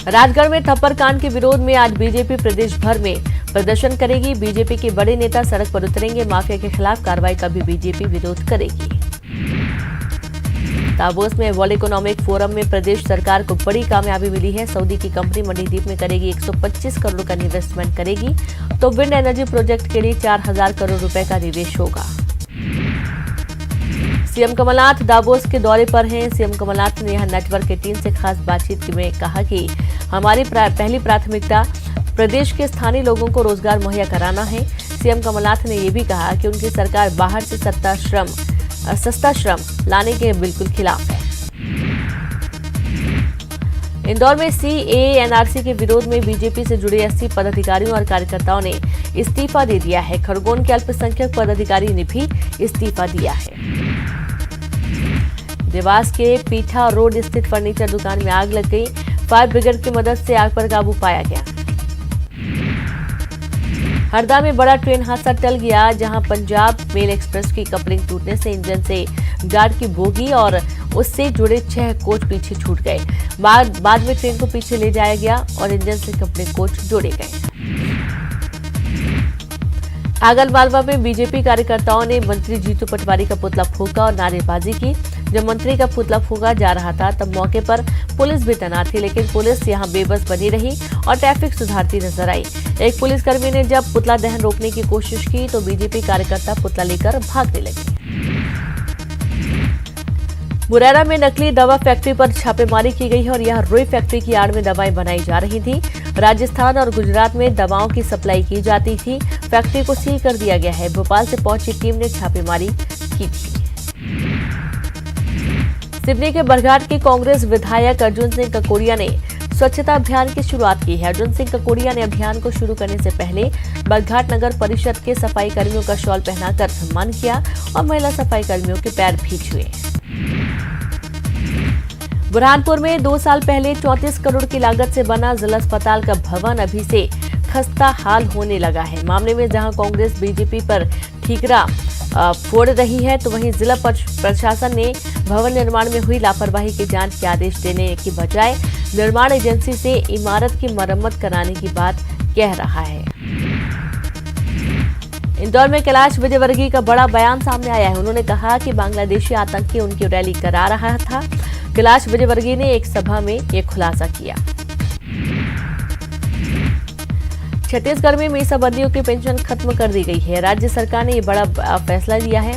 राजगढ़ में थप्पड़ कांड के विरोध में आज बीजेपी प्रदेश भर में प्रदर्शन करेगी। बीजेपी के बड़े नेता सड़क पर उतरेंगे। माफिया के खिलाफ कार्रवाई का भी बीजेपी विरोध करेगी। दावोस में वर्ल्ड इकोनॉमिक फोरम में प्रदेश सरकार को बड़ी कामयाबी मिली है। सऊदी की कंपनी मणिदीप में करेगी 125 करोड़ का इन्वेस्टमेंट करेगी, तो विंड एनर्जी प्रोजेक्ट के लिए 4000 करोड़ रुपए का निवेश होगा। सीएम कमलनाथ दावोस के दौरे पर हैं। सीएम कमलनाथ ने यहां नेटवर्क की टीम से खास बातचीत में कहा कि हमारी पहली प्राथमिकता प्रदेश के स्थानीय लोगों को रोजगार मुहैया कराना है। सीएम कमलनाथ ने यह भी कहा कि उनकी सरकार बाहर से सस्ता श्रम लाने के बिल्कुल खिलाफ है। इंदौर में सीएए-एनआरसी के विरोध में बीजेपी से जुड़े 80 पदाधिकारियों और कार्यकर्ताओं ने इस्तीफा दे दिया है। खरगोन के अल्पसंख्यक पदाधिकारी ने भी इस्तीफा दिया है। देवास के पीठा रोड स्थित फर्नीचर दुकान में आग लग गई। फायर ब्रिगेड की मदद से आग पर काबू पाया गया। हरदा में बड़ा ट्रेन हादसा टल गया, जहां पंजाब मेल एक्सप्रेस की कपलिंग टूटने से इंजन से गार्ड की बोगी और उससे जुड़े 6 कोच पीछे छूट गए। बाद में ट्रेन को पीछे ले जाया गया और इंजन से कपलिंग कोच जोड़े गए। आगरमालवा में बीजेपी कार्यकर्ताओं ने मंत्री जीतू पटवारी का पुतला फूंका और नारेबाजी की। जब मंत्री का पुतला फूंका जा रहा था तब मौके पर पुलिस भी तैनात थी, लेकिन पुलिस यहां बेबस बनी रही और ट्रैफिक सुधारती नजर आई। एक पुलिसकर्मी ने जब पुतला दहन रोकने की कोशिश की तो बीजेपी कार्यकर्ता पुतला लेकर भागने लगे। मुरैना में नकली दवा फैक्ट्री पर छापेमारी की गई है और यहां रुई फैक्ट्री की आड़ में दवाएं बनाई जा रही थी। राजस्थान और गुजरात में दवाओं की सप्लाई की जाती थी। फैक्ट्री को सील कर दिया गया है। भोपाल से पहुंची टीम ने छापेमारी की थी। सिवनी के बरघाट के कांग्रेस विधायक अर्जुन सिंह ककोड़िया ने स्वच्छता अभियान की शुरुआत की है। अर्जुन सिंह ककोड़िया ने अभियान को शुरू करने से पहले बरघाट नगर परिषद के सफाई कर्मियों का शॉल पहनाकर सम्मान किया और महिला सफाई कर्मियों के पैर भी छुए। बुरहानपुर में 2 साल पहले 34 करोड़ की लागत से बना जिला अस्पताल का भवन अभी से खस्ता हाल होने लगा है। मामले में जहां कांग्रेस बीजेपी पर ठीकरा फोड़ रही है, तो वहीं जिला प्रशासन ने भवन निर्माण में हुई लापरवाही की जांच के आदेश देने की बजाय निर्माण एजेंसी से इमारत की मरम्मत कराने की बात कह रहा है। इंदौर में कैलाश विजयवर्गीय का बड़ा बयान सामने आया है। उन्होंने कहा कि बांग्लादेशी आतंकी उनकी रैली करा रहा था। कैलाश विजयवर्गीय ने एक सभा में यह खुलासा किया। छत्तीसगढ़ में मीसाबंदियों की पेंशन खत्म कर दी गई है। राज्य सरकार ने यह बड़ा फैसला लिया है।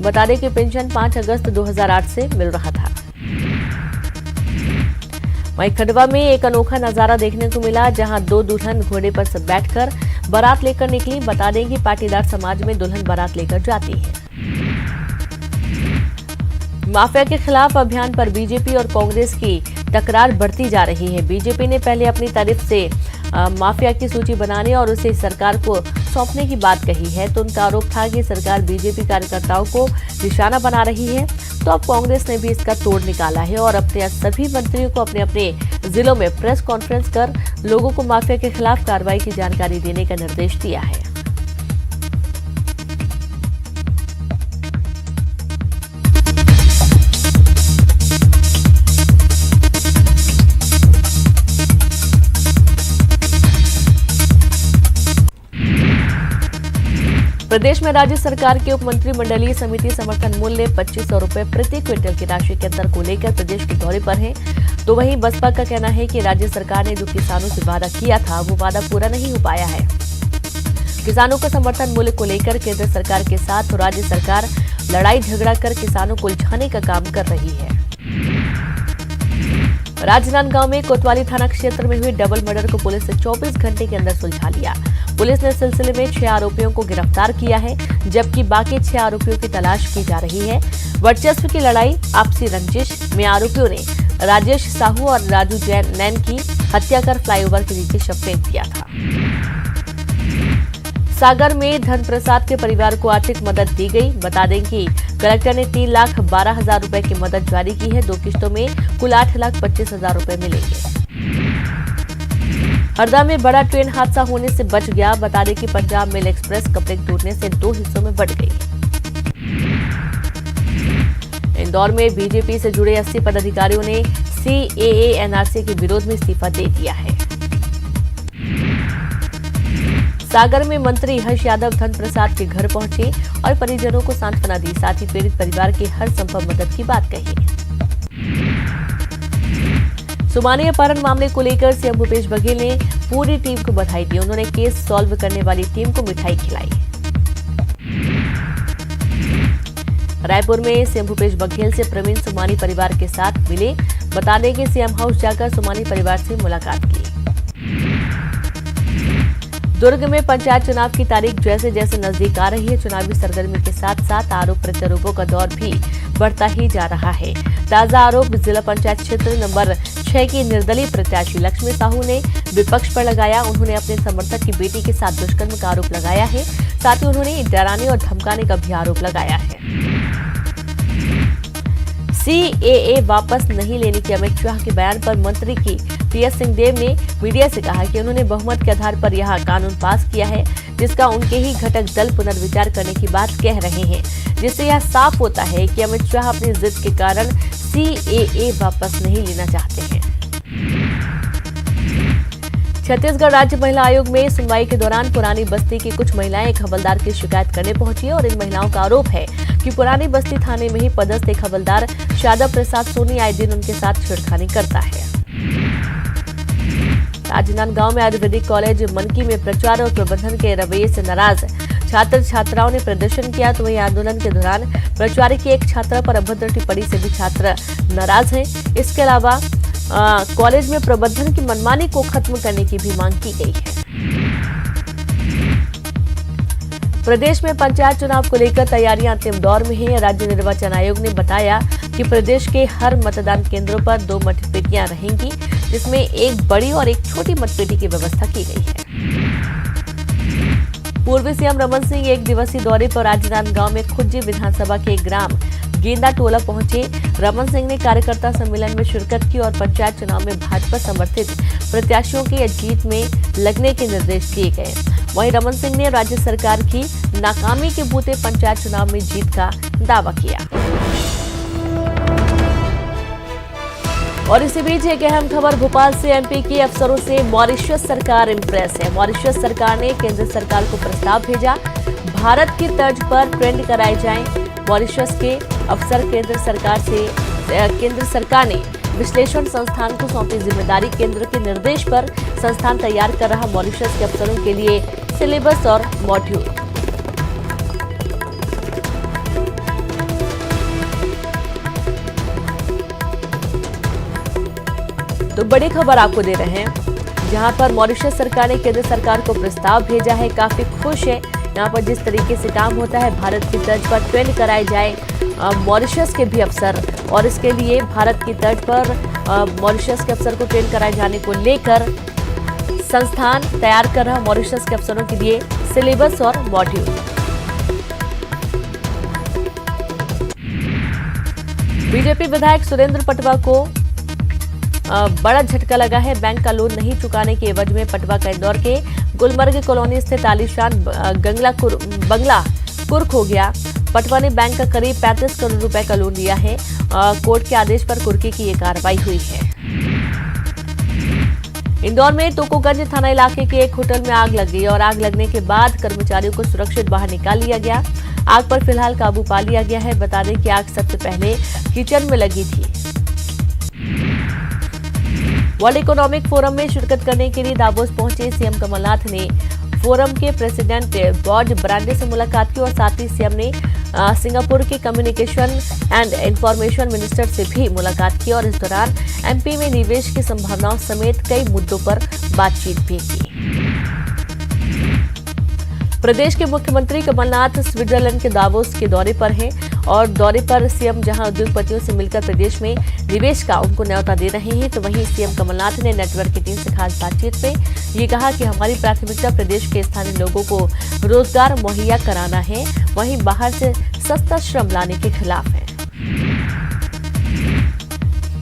बता दें कि पेंशन 5 अगस्त 2008 से मिल रहा था। वहीं खंडवा में एक अनोखा नजारा देखने को मिला, जहां 2 दुल्हन घोड़े पर सब बैठकर बारात लेकर निकली। बता दें कि पाटीदार समाज में दुल्हन बारात लेकर जाती है। माफिया के खिलाफ अभियान पर बीजेपी और कांग्रेस की टकरार बढ़ती जा रही है। बीजेपी ने पहले अपनी तरफ से माफिया की सूची बनाने और उसे सरकार को सौंपने की बात कही है, तो उनका आरोप था कि सरकार बीजेपी कार्यकर्ताओं को निशाना बना रही है। तो अब कांग्रेस ने भी इसका तोड़ निकाला है और अपने सभी मंत्रियों को अपने अपने जिलों में प्रेस कॉन्फ्रेंस कर लोगों को माफिया के खिलाफ कार्रवाई की जानकारी देने का निर्देश दिया है। प्रदेश में राज्य सरकार के उप मंत्रिमंडलीय समिति समर्थन मूल्य 2500 रुपए प्रति क्विंटल की राशि के अंतर को लेकर प्रदेश के दौरे पर है। तो वहीं बसपा का कहना है कि राज्य सरकार ने जो किसानों से वादा किया था वो वादा पूरा नहीं हो पाया है। किसानों को समर्थन मूल्य को लेकर केंद्र सरकार के साथ तो राज्य सरकार लड़ाई झगड़ा कर किसानों को उलझाने का काम कर रही है। राजनांदगांव में कोतवाली थाना क्षेत्र में हुई डबल मर्डर को पुलिस ने 24 घंटे के अंदर सुलझा लिया। पुलिस ने इस सिलसिले में 6 आरोपियों को गिरफ्तार किया है, जबकि बाकी 6 आरोपियों की तलाश की जा रही है। वर्चस्व की लड़ाई आपसी रंजिश में आरोपियों ने राजेश साहू और राजू नैन की हत्या कर फ्लाईओवर के नीचे शव फेंक दिया था। सागर में धन प्रसाद के परिवार को आर्थिक मदद दी गई। बता दें कि कलेक्टर ने 3,12,000 रुपए की मदद जारी की है। 2 किस्तों में कुल 8,25,000 रुपए मिलेंगे। हरदा में बड़ा ट्रेन हादसा होने से बच गया। बता दें कि पंजाब मेल एक्सप्रेस कपलिंग टूटने से 2 हिस्सों में बंट गई। इंदौर में बीजेपी से जुड़े 80 पदाधिकारियों ने CAA NRC के विरोध में इस्तीफा दे दिया है। सागर में मंत्री हर्ष यादव धन प्रसाद के घर पहुंचे और परिजनों को सांत्वना दी, साथ ही पीड़ित परिवार की हर संभव मदद की बात कही। सुमानी अपहरण मामले को लेकर सीएम भूपेश बघेल ने पूरी टीम को बधाई दी। उन्होंने केस सॉल्व करने वाली टीम को मिठाई खिलाई। रायपुर में सीएम भूपेश बघेल से प्रवीण सुमानी परिवार के साथ मिले। बता दें कि सीएम हाउस जाकर सुमानी परिवार से मुलाकात की। दुर्ग में पंचायत चुनाव की तारीख जैसे जैसे नजदीक आ रही है, चुनावी सरगर्मी के साथ साथ आरोप प्रत्यारोपों का दौर भी बढ़ता ही जा रहा है। ताजा आरोप जिला पंचायत क्षेत्र नंबर 6 की निर्दलीय प्रत्याशी लक्ष्मी साहू ने विपक्ष पर लगाया। उन्होंने अपने समर्थक की बेटी के साथ दुष्कर्म का आरोप लगाया है। साथ ही उन्होंने डराने और धमकाने का भी आरोप लगाया है। CAA वापस नहीं लेने के अमित शाह के बयान पर मंत्री की टीएस सिंहदेव ने मीडिया से कहा कि उन्होंने बहुमत के आधार पर यह कानून पास किया है, जिसका उनके ही घटक दल पुनर्विचार करने की बात कह रहे हैं, जिससे यह साफ होता है कि अमित शाह अपनी जिद के कारण CAA वापस नहीं लेना चाहते हैं। छत्तीसगढ़ राज्य महिला आयोग में सुनवाई के दौरान पुरानी बस्ती की कुछ महिलाएं एक हवलदार की शिकायत करने पहुंची और इन महिलाओं का आरोप है कि पुरानी बस्ती थाने में ही पदस्थ एक हवलदार शादा प्रसाद सोनी आए दिन उनके साथ छेड़खानी करता है। राजनांदगांव में आयुर्वेदिक कॉलेज मनकी में प्रचार और प्रबंधन के रवैये से नाराज छात्र छात्राओं ने प्रदर्शन किया, तो वहीं आंदोलन के दौरान प्राचार्य की एक छात्रा पर अभद्र टिप्पणी से भी छात्र नाराज हैं। इसके अलावा कॉलेज में प्रबंधन की मनमानी को खत्म करने की भी मांग की गई है। प्रदेश में पंचायत चुनाव को लेकर तैयारियां अंतिम दौर में हैं। राज्य निर्वाचन आयोग ने बताया कि प्रदेश के हर मतदान केंद्रों पर 2 मतपेटियां रहेंगी, जिसमें एक बड़ी और एक छोटी मतपेटी की व्यवस्था की गई है। पूर्व सीएम रमन सिंह एक दिवसीय दौरे पर राजनांदगांव में खुज्जी विधानसभा के ग्राम गेंदा टोला पहुंचे। रमन सिंह ने कार्यकर्ता सम्मेलन में शिरकत की और पंचायत चुनाव में भाजपा समर्थित प्रत्याशियों के जीत में लगने के निर्देश दिए गए। वहीं रमन सिंह ने राज्य सरकार की नाकामी के बूते पंचायत चुनाव में जीत का दावा किया। और इसी बीच एक अहम खबर भोपाल से, एमपी के अफसरों से मॉरिशस सरकार इम्प्रेस है। मॉरिशस सरकार ने केंद्र सरकार को प्रस्ताव भेजा, भारत की तर्ज पर ट्रेंड कराए जाएं। मॉरिशस के अफसर केंद्र सरकार ने विश्लेषण संस्थान को सौंपी जिम्मेदारी। केंद्र के निर्देश पर संस्थान तैयार कर रहा मॉरिशस के अफसरों के लिए सिलेबस और मॉड्यूल। तो बड़ी खबर आपको दे रहे हैं, जहां पर मॉरिशस सरकार ने केंद्र सरकार को प्रस्ताव भेजा है। काफी खुश है यहाँ पर जिस तरीके से काम होता है। भारत की तर्ज पर ट्रेंड कराए जाए मॉरिशस के भी अफसर, और इसके लिए भारत की तर्ज पर मॉरिशस के अफसर को ट्रेंड कराए जाने को लेकर संस्थान तैयार कर रहा मॉरिशस के अफसरों के लिए सिलेबस और मॉड्यूल। बीजेपी विधायक सुरेंद्र पटवा को बड़ा झटका लगा है। बैंक का लोन नहीं चुकाने के एवज में पटवा का इंदौर के गुलमर्ग कॉलोनी स्थित आलीशान बंगला कुर्क हो गया। पटवा ने बैंक का करीब 35 करोड़ रुपए का लोन लिया है। कोर्ट के आदेश पर कुर्की की ये कार्रवाई हुई है। इंदौर में टोकोगंज थाना इलाके के एक होटल में आग लग गई और आग लगने के बाद कर्मचारियों को सुरक्षित बाहर निकाल लिया गया। आग पर फिलहाल काबू पा लिया गया है। बता दें कि आग सबसे पहले किचन में लगी थी। वर्ल्ड इकोनॉमिक फोरम में शिरकत करने के लिए दावोस पहुंचे सीएम कमलनाथ ने फोरम के प्रेसिडेंट जॉर्ज ब्रांडे से मुलाकात की और साथ ही सीएम ने सिंगापुर के कम्युनिकेशन एंड इंफॉर्मेशन मिनिस्टर से भी मुलाकात की और इस दौरान एमपी में निवेश की संभावनाओं समेत कई मुद्दों पर बातचीत भी की। प्रदेश के मुख्यमंत्री कमलनाथ स्विट्जरलैंड के दावोस के दौरे पर हैं और दौरे पर सीएम जहां उद्योगपतियों से मिलकर प्रदेश में निवेश का उनको न्योता दे रहे हैं, तो वहीं सीएम कमलनाथ ने नेटवर्क की टीम से खास बातचीत में ये कहा कि हमारी प्राथमिकता प्रदेश के स्थानीय लोगों को रोजगार मुहैया कराना है, वहीं बाहर से सस्ता श्रम लाने के खिलाफ है।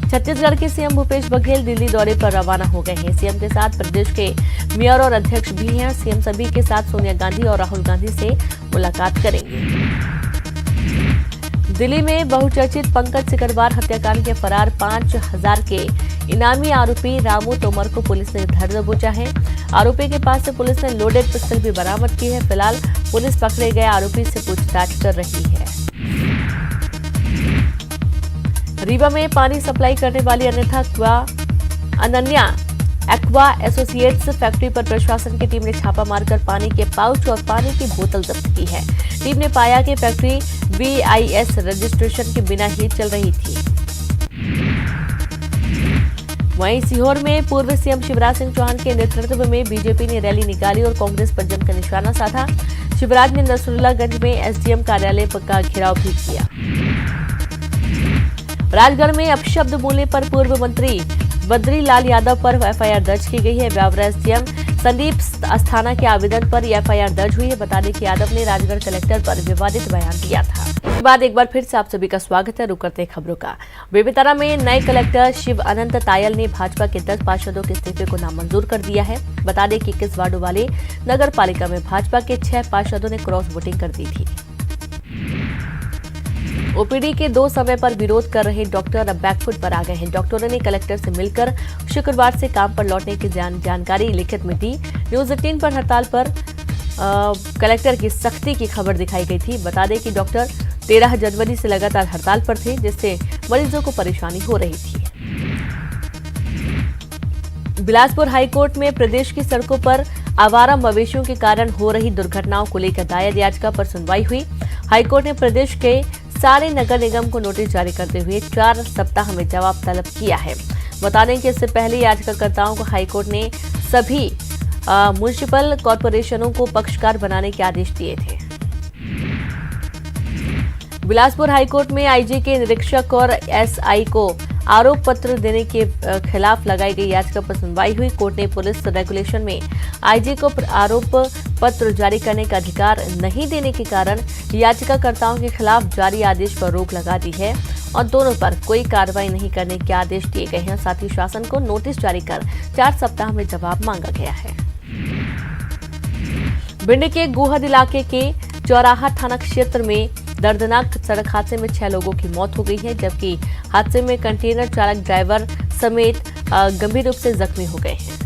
छत्तीसगढ़ के सीएम भूपेश बघेल दिल्ली दौरे पर रवाना हो गए हैं। सीएम के साथ प्रदेश के मेयर और अध्यक्ष भी हैं। सीएम सभी के साथ सोनिया गांधी और राहुल गांधी से मुलाकात करेंगे। दिल्ली में बहुचर्चित पंकज सिकरवार हत्याकांड के फरार 5,000 के इनामी आरोपी रामू तोमर को पुलिस ने धर दबोचा है। आरोपी के पास से पुलिस ने लोडेड पिस्टल भी बरामद की है। फिलहाल पुलिस पकड़े गए आरोपी से पूछताछ कर रही है। रीवा में पानी सप्लाई करने वाली अनन्या एक्वा एसोसिएट्स फैक्ट्री पर प्रशासन की टीम ने छापा मारकर पानी के पाउच और पानी की बोतल जब्त की है। टीम ने पाया कि फैक्ट्री BIS रजिस्ट्रेशन के बिना ही चल रही थी। वहीं सीहोर में पूर्व सीएम शिवराज सिंह चौहान के नेतृत्व में बीजेपी ने रैली निकाली और कांग्रेस पर जमकर निशाना साधा। शिवराज ने नसरुल्लागंज में SDM कार्यालय का घेराव भी किया। राजगढ़ में अपशब्द बोलने पर पूर्व मंत्री बद्रीलाल यादव पर FIR दर्ज की गई है। ब्यावरा SDM संदीप अस्थाना के आवेदन पर FIR दर्ज हुई है। बता दें कि यादव ने राजगढ़ कलेक्टर पर विवादित बयान दिया था। इसके बाद एक बार फिर से आप सभी का स्वागत है। रुक करते हैं खबरों का। बेमेतरा में नए कलेक्टर शिव अनंत तायल ने भाजपा के 10 पार्षदों के इस्तीफे को नामंजूर कर दिया है। बता दें कि 21 वार्डों वाले नगर पालिका में भाजपा के 6 पार्षदों ने क्रॉस वोटिंग कर दी थी। OPD के 2 समय पर विरोध कर रहे डॉक्टर अब बैकफुट पर आ गए हैं। डॉक्टरों ने कलेक्टर से मिलकर शुक्रवार से काम पर लौटने की जानकारी लिखित में दी। न्यूज 18 पर हड़ताल पर कलेक्टर की सख्ती की खबर दिखाई गई थी। बता दें कि डॉक्टर 13 जनवरी से लगातार हड़ताल पर थे, जिससे मरीजों को परेशानी हो रही थी। बिलासपुर हाईकोर्ट में प्रदेश की सड़कों पर आवारा मवेशियों के कारण हो रही दुर्घटनाओं को लेकर दायर याचिका पर सुनवाई हुई। हाईकोर्ट ने प्रदेश के सारे नगर निगम को नोटिस जारी करते हुए 4 सप्ताह में जवाब तलब किया है। बता दें कि इससे पहले याचिकाकर्ताओं को हाईकोर्ट ने सभी म्युनिसिपल कॉरपोरेशनों को पक्षकार बनाने के आदेश दिए थे। बिलासपुर हाईकोर्ट में IG के निरीक्षक और SI को आरोप पत्र देने के खिलाफ लगाई गई याचिका पर सुनवाई हुई। कोर्ट ने पुलिस रेगुलेशन में IG को आरोप पत्र जारी करने का अधिकार नहीं देने के कारण याचिकाकर्ताओं के खिलाफ जारी आदेश पर रोक लगा दी है और दोनों पर कोई कार्रवाई नहीं करने के आदेश दिए गए हैं। साथ ही शासन को नोटिस जारी कर 4 सप्ताह में जवाब मांगा गया है। भिंड के गोहद इलाके के चौराहा थाना क्षेत्र में दर्दनाक सड़क हादसे में 6 लोगों की मौत हो गई है, जबकि हादसे में कंटेनर चालक ड्राइवर समेत गंभीर रूप से जख्मी हो गए हैं।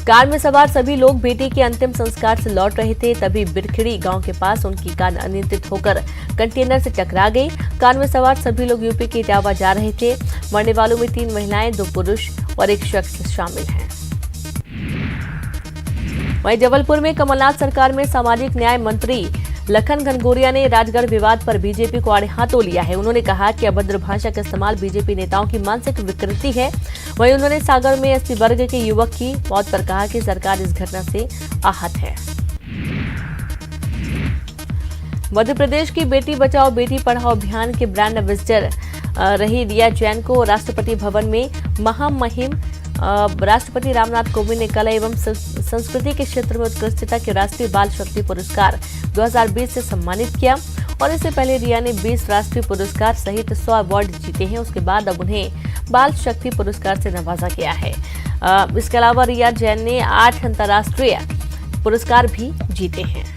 कार में सवार सभी लोग बेटी के अंतिम संस्कार से लौट रहे थे, तभी बिरखिड़ी गांव के पास उनकी कार अनियंत्रित होकर कंटेनर से टकरा गई। कार में सवार सभी लोग यूपी के इटावा जा रहे थे। मरने वालों में 3 महिलाएं, 2 पुरुष और 1 शख्स शामिल हैं। वहीं जबलपुर में कमलनाथ सरकार में सामाजिक न्याय मंत्री लखन घनघोरिया ने राजगढ़ विवाद पर बीजेपी को आड़े हाथों लिया है। उन्होंने कहा कि अभद्र भाषा का इस्तेमाल बीजेपी नेताओं की मानसिक विकृति है। वहीं उन्होंने सागर में SC वर्ग के युवक की मौत पर कहा कि सरकार इस घटना से आहत है। मध्य प्रदेश की बेटी बचाओ बेटी पढ़ाओ अभियान के ब्रांड एम्बेसडर रही रिया जैन को राष्ट्रपति भवन में महामहिम राष्ट्रपति रामनाथ कोविंद ने कला एवं संस्कृति के क्षेत्र में उत्कृष्टता के राष्ट्रीय बाल शक्ति पुरस्कार 2020 से सम्मानित किया और इससे पहले रिया ने 20 राष्ट्रीय पुरस्कार सहित 100 अवार्ड जीते हैं। उसके बाद अब उन्हें बाल शक्ति पुरस्कार से नवाजा गया है। इसके अलावा रिया जैन ने 8 अंतर्राष्ट्रीय पुरस्कार भी जीते हैं।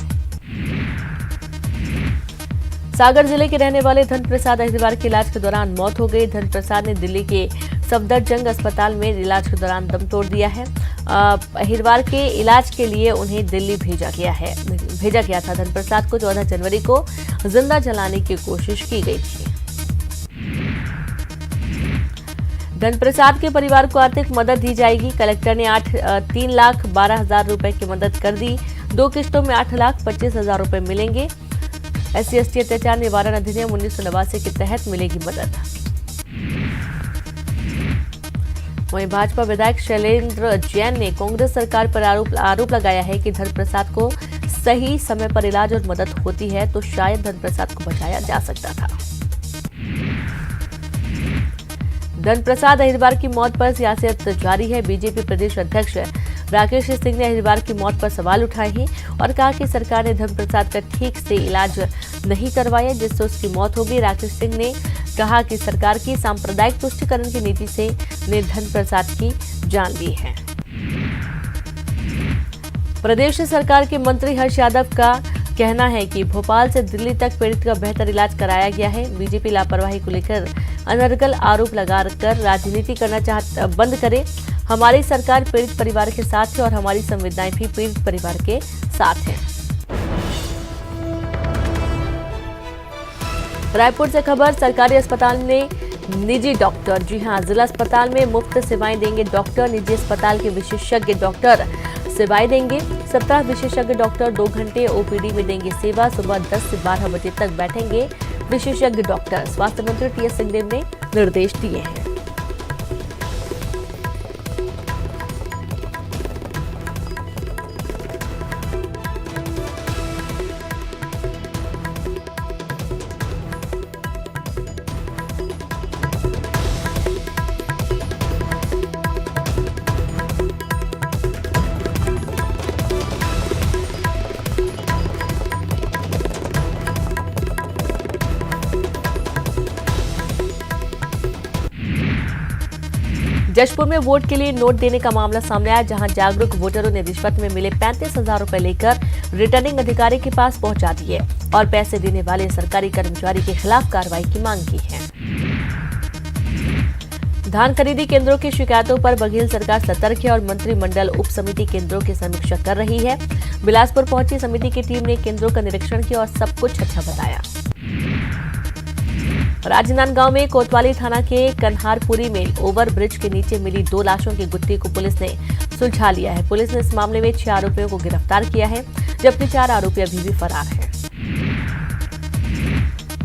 सागर जिले के रहने वाले धन प्रसाद अहिरवार की इलाज के दौरान मौत हो गई। धन प्रसाद ने दिल्ली के सफदरजंग अस्पताल में इलाज के दौरान दम तोड़ दिया है। अहिरवार के इलाज के लिए उन्हें दिल्ली भेजा गया था। धन प्रसाद को 14 जनवरी को जिंदा जलाने की कोशिश की गई थी। धन प्रसाद के परिवार को आर्थिक मदद दी जाएगी। कलेक्टर ने 3,12,000 रुपए की मदद कर दी। 2 किस्तों में 8,25,000 रुपए मिलेंगे। SC/ST अत्याचार निवारण अधिनियम 1989 के तहत मिलेगी मदद। वहीं भाजपा विधायक शैलेंद्र जैन ने कांग्रेस सरकार पर आरोप लगाया है कि धन प्रसाद को सही समय पर इलाज और मदद होती है तो शायद धन प्रसाद को बचाया जा सकता था। धन प्रसाद अहिरवार की मौत पर सियासत जारी है। बीजेपी प्रदेश अध्यक्ष राकेश सिंह ने अहिरवार की मौत पर सवाल उठाए हैं और कहा कि सरकार ने धन प्रसाद का ठीक से इलाज नहीं करवाया, जिससे उसकी मौत हो गई। राकेश सिंह ने कहा कि सरकार की सांप्रदायिक तुष्टीकरण की नीति से ने धन प्रसाद की जान ली है। प्रदेश सरकार के मंत्री हर्ष यादव का कहना है कि भोपाल से दिल्ली तक पीड़ित का बेहतर इलाज कराया गया है। बीजेपी लापरवाही को लेकर अनर्गल आरोप लगाकर राजनीति करना बंद करे। हमारी सरकार पीड़ित परिवार के साथ है और हमारी संवेदनाएं भी पीड़ित परिवार के साथ हैं। रायपुर से खबर, सरकारी अस्पताल में निजी डॉक्टर, जी हां, जिला अस्पताल में मुफ्त सेवाएं देंगे डॉक्टर। निजी अस्पताल के विशेषज्ञ डॉक्टर सेवाएं देंगे। सप्ताह विशेषज्ञ डॉक्टर 2 घंटे ओपीडी में देंगे सेवा। सुबह 10 से 12 बजे तक बैठेंगे विशेषज्ञ डॉक्टर। स्वास्थ्य मंत्री टीएस सिंहदेव ने निर्देश दिए हैं। जशपुर में वोट के लिए नोट देने का मामला सामने आया, जहां जागरूक वोटरों ने रिश्वत में मिले 35,000 रुपए लेकर रिटर्निंग अधिकारी के पास पहुंचा दिए और पैसे देने वाले सरकारी कर्मचारी के खिलाफ कार्रवाई की मांग की है। धान खरीदी केंद्रों की शिकायतों पर बघेल सरकार सतर्क है और मंत्रिमंडल उप समिति केंद्रों की समीक्षा कर रही है। बिलासपुर पहुंची समिति की टीम ने केंद्रों का निरीक्षण किया और सब कुछ अच्छा बताया। राजनांदगांव में कोतवाली थाना के कन्हारपुरी में ओवर ब्रिज के नीचे मिली 2 लाशों की गुत्थी को पुलिस ने सुलझा लिया है। पुलिस ने इस मामले में 6 आरोपियों को गिरफ्तार किया है, जबकि 4 आरोपी अभी भी फरार हैं।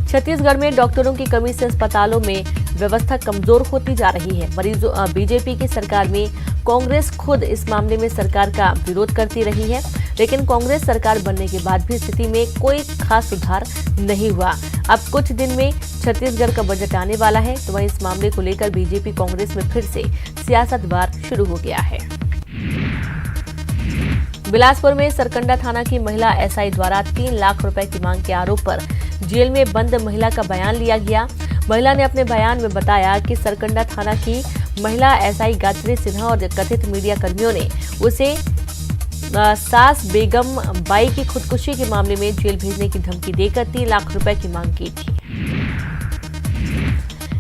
छत्तीसगढ़ में डॉक्टरों की कमी से अस्पतालों में व्यवस्था कमजोर होती जा रही है। मरीजों बीजेपी की सरकार में कांग्रेस खुद इस मामले में सरकार का विरोध करती रही है, लेकिन कांग्रेस सरकार बनने के बाद भी स्थिति में कोई खास सुधार नहीं हुआ। अब कुछ दिन में छत्तीसगढ़ का बजट आने वाला है, तो वहीं इस मामले को लेकर बीजेपी कांग्रेस में फिर से सियासतवार शुरू हो गया है। बिलासपुर में सरकंडा थाना की महिला एसआई द्वारा 3 लाख रुपए की मांग के आरोप पर जेल में बंद महिला का बयान लिया गया। महिला ने अपने बयान में बताया कि सरकंडा थाना की महिला एसआई गायत्री सिन्हा और कथित मीडिया कर्मियों ने उसे सास बेगम बाई की खुदकुशी के मामले में जेल भेजने की धमकी देकर 3 लाख रुपए की मांग की थी।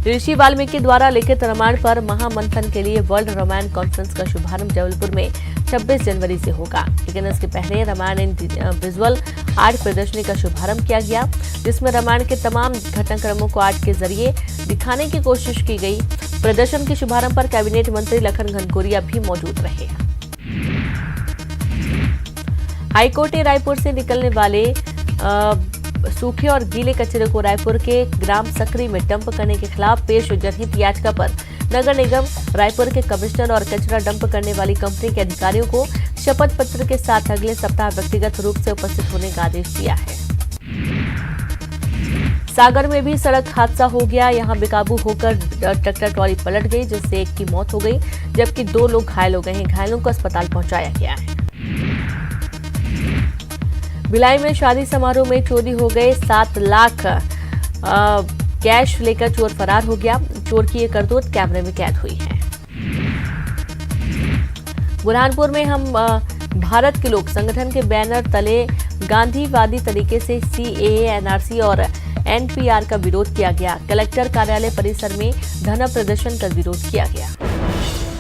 ऋषि वाल्मीकि द्वारा लिखित रामायण पर महामंथन के लिए वर्ल्ड रामायण कॉन्फ्रेंस का शुभारंभ जबलपुर में 26 जनवरी से होगा, लेकिन इसके पहले रामायण विजुअल आर्ट प्रदर्शनी का शुभारंभ किया गया, जिसमें रामायण के तमाम घटनाक्रमों को आर्ट के जरिए दिखाने की कोशिश की गई। प्रदर्शन के शुभारंभ पर कैबिनेट मंत्री लखन घनघोरिया भी मौजूद रहे। हाईकोर्ट ने रायपुर से निकलने वाले सूखे और गीले कचरे को रायपुर के ग्राम सकरी में डंप करने के खिलाफ पेश जनहित याचिका पर नगर निगम रायपुर के कमिश्नर और कचरा डंप करने वाली कंपनी के अधिकारियों को शपथ पत्र के साथ अगले सप्ताह व्यक्तिगत रूप से उपस्थित होने का आदेश दिया है। सागर में भी सड़क हादसा हो गया। यहां बेकाबू होकर ट्रैक्टर ट्रॉली पलट गई, जिससे एक की मौत हो गई, जबकि 2 लोग घायल हो गए हैं। घायलों को अस्पताल पहुंचाया गया है। भिलाई में शादी समारोह में चोरी हो गए 7 लाख कैश लेकर चोर फरार हो गया। चोर की ये करतूत कैमरे में कैद हुई है। बुरहानपुर में हम भारत के लोग संगठन के बैनर तले गांधीवादी तरीके से सीएए, एनआरसी और एनपीआर का विरोध किया गया। कलेक्टर कार्यालय परिसर में धरना प्रदर्शन कर विरोध किया गया।